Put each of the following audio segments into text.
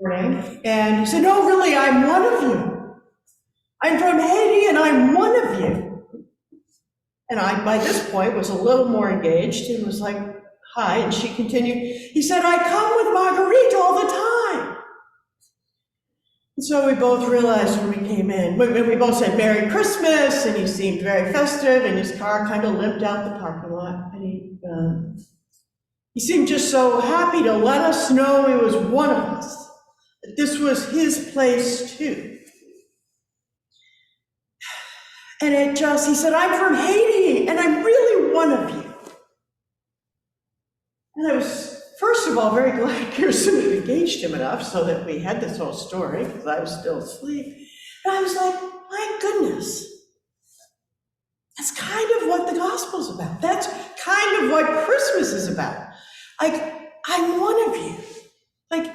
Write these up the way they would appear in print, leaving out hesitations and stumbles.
morning, and he said, "No, really, I'm one of you. I'm from Haiti, and I'm one of you." And I, by this point, was a little more engaged and was like, "Hi," and she continued. He said, "I come with Marguerite all the time." And so we both realized when we came in, we both said Merry Christmas, and he seemed very festive, and his car kind of limped out the parking lot, and he seemed just so happy to let us know he was one of us, that this was his place too. And he said, "I'm from Haiti, and I'm really one of you." And I was, first of all, very glad Kirsten had engaged him enough so that we had this whole story, because I was still asleep. And I was like, my goodness, that's kind of what the gospel's about. That's kind of what Christmas is about. Like, I'm one of you. Like,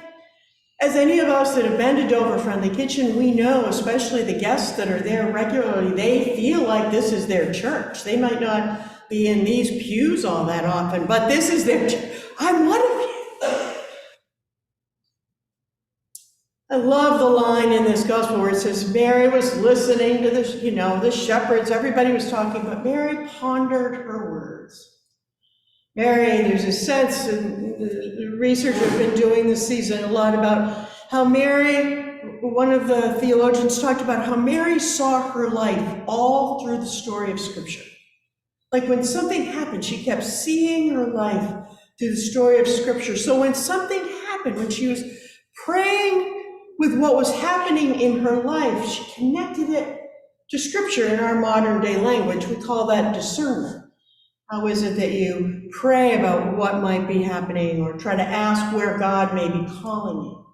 as any of us that have been to Dover Friendly Kitchen, we know, especially the guests that are there regularly, they feel like this is their church. They might not be in these pews all that often, but this is their church. I'm one of you. I love the line in this gospel where it says, Mary was listening to the shepherds, everybody was talking, but Mary pondered her words. Mary, there's a sense, and the research I've been doing this season a lot about how Mary, one of the theologians talked about how Mary saw her life all through the story of Scripture. Like when something happened, she kept seeing her life through the story of Scripture. So when something happened, when she was praying with what was happening in her life, she connected it to Scripture. In our modern day language, we call that discernment. How is it that you pray about what might be happening or try to ask where God may be calling you?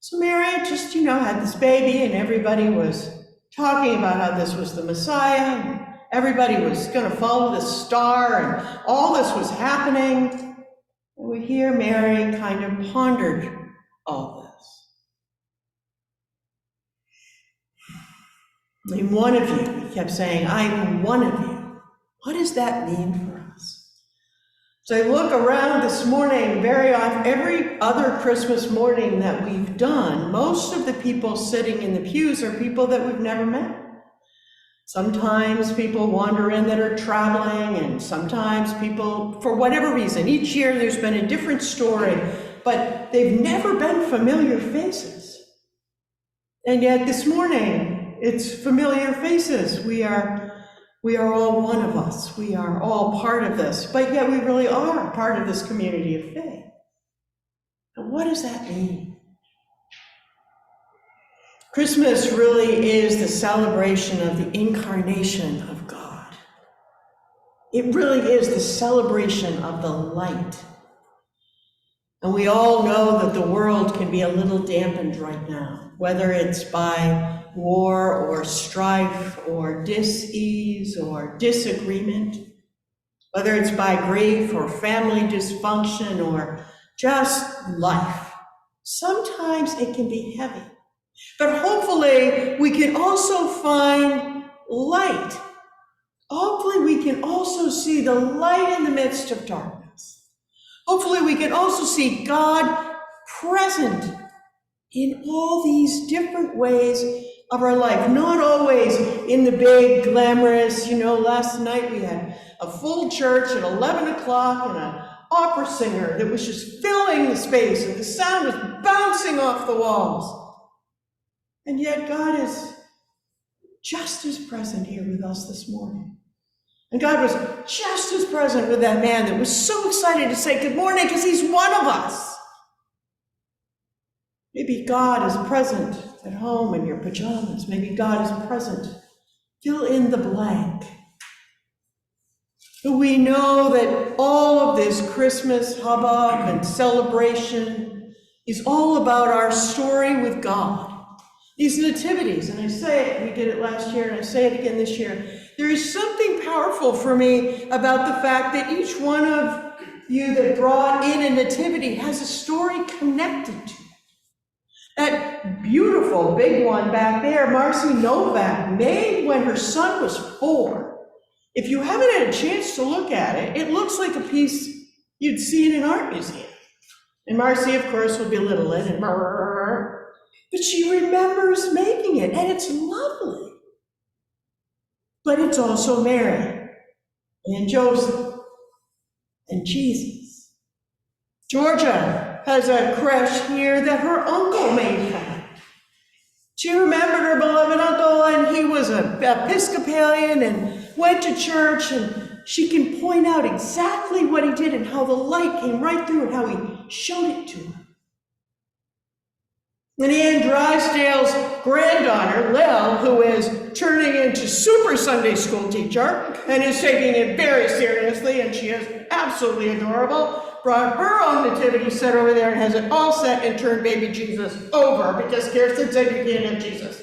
So Mary just, had this baby, and everybody was talking about how this was the Messiah, and everybody was going to follow the star, and all this was happening. And we hear Mary kind of pondered all this. I'm one of you, he kept saying, I'm one of you. What does that mean for us? So I look around this morning, very often, every other Christmas morning that we've done, most of the people sitting in the pews are people that we've never met. Sometimes people wander in that are traveling, and sometimes people, for whatever reason, each year there's been a different story, but they've never been familiar faces. And yet this morning, it's familiar faces. We are all one of us. We are all part of this, but yet we really are part of this community of faith. And what does that mean? Christmas really is the celebration of the incarnation of God. It really is the celebration of the light. And we all know that the world can be a little dampened right now, whether it's by war or strife or dis-ease or disagreement, whether it's by grief or family dysfunction or just life. Sometimes it can be heavy, but hopefully we can also find light. Hopefully we can also see the light in the midst of darkness. Hopefully we can also see God present in all these different ways of our life, not always in the big, glamorous, last night we had a full church at 11 o'clock and an opera singer that was just filling the space and the sound was bouncing off the walls. And yet God is just as present here with us this morning. And God was just as present with that man that was so excited to say good morning because he's one of us. Maybe God is present at home in your pajamas. Maybe God is present. Fill in the blank. We know that all of this Christmas hubbub and celebration is all about our story with God. These nativities, and I say it, we did it last year, and I say it again this year, there is something powerful for me about the fact that each one of you that brought in a nativity has a story connected to it. That beautiful big one back there, Marcy Novak, made when her son was 4. If you haven't had a chance to look at it, it looks like a piece you'd see in an art museum. And Marcy, of course, will belittle it and brrr, but she remembers making it, and it's lovely. But it's also Mary and Joseph and Jesus. Georgia has a creche here that her uncle made for her. She remembered her beloved uncle, and he was an Episcopalian and went to church, and she can point out exactly what he did and how the light came right through and how he showed it to her. And Ann Drysdale's granddaughter, Lil, who is turning into super Sunday school teacher and is taking it very seriously, and she is absolutely adorable, brought her own nativity set over there and has it all set and turned baby Jesus over because Kirsten said you can't have Jesus.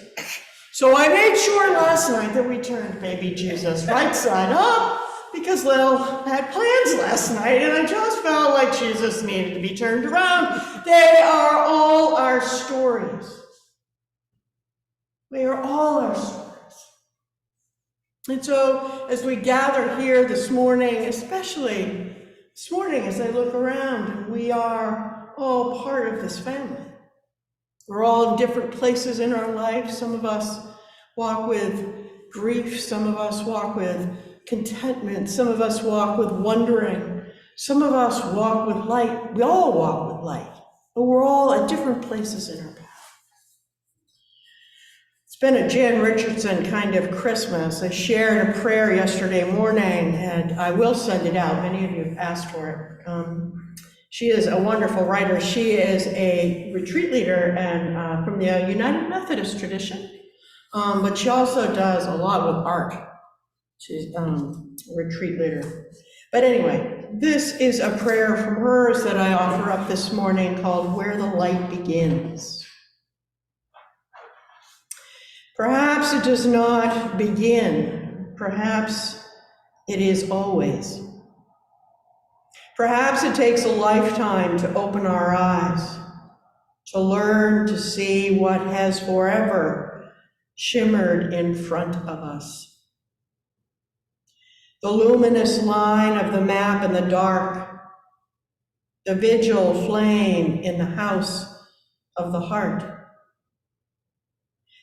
So I made sure last night that we turned baby Jesus right side up because Lil had plans last night and I just felt like Jesus needed to be turned around. They are all our stories. They are all our stories. And so as we gather here this morning, especially this morning as I look around, we are all part of this family. We're all in different places in our life. Some of us walk with grief. Some of us walk with contentment. Some of us walk with wondering. Some of us walk with light. We all walk with light, but we're all at different places in our path. It's been a Jan Richardson kind of Christmas. I shared a prayer yesterday morning, and I will send it out. Many of you have asked for it. She is a wonderful writer. She is a retreat leader and from the United Methodist tradition, but she also does a lot with art. She's a retreat leader. But anyway, this is a prayer from hers that I offer up this morning called Where the Light Begins. Perhaps it does not begin. Perhaps it is always. Perhaps it takes a lifetime to open our eyes, to learn to see what has forever shimmered in front of us. The luminous line of the map in the dark, the vigil flame in the house of the heart.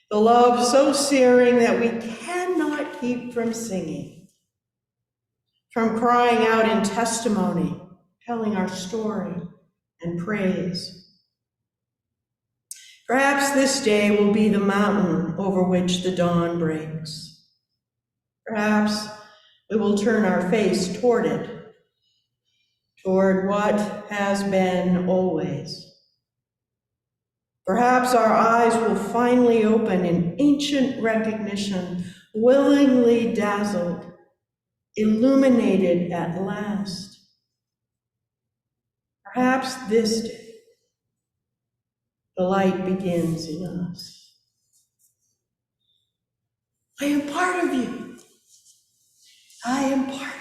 The love so searing that we cannot keep from singing, from crying out in testimony, telling our story and praise. Perhaps this day will be the mountain over which the dawn breaks. Perhaps we will turn our face toward it, toward what has been always. Perhaps our eyes will finally open in ancient recognition, willingly dazzled, illuminated at last. Perhaps this day, the light begins in us. I am part of you. I am part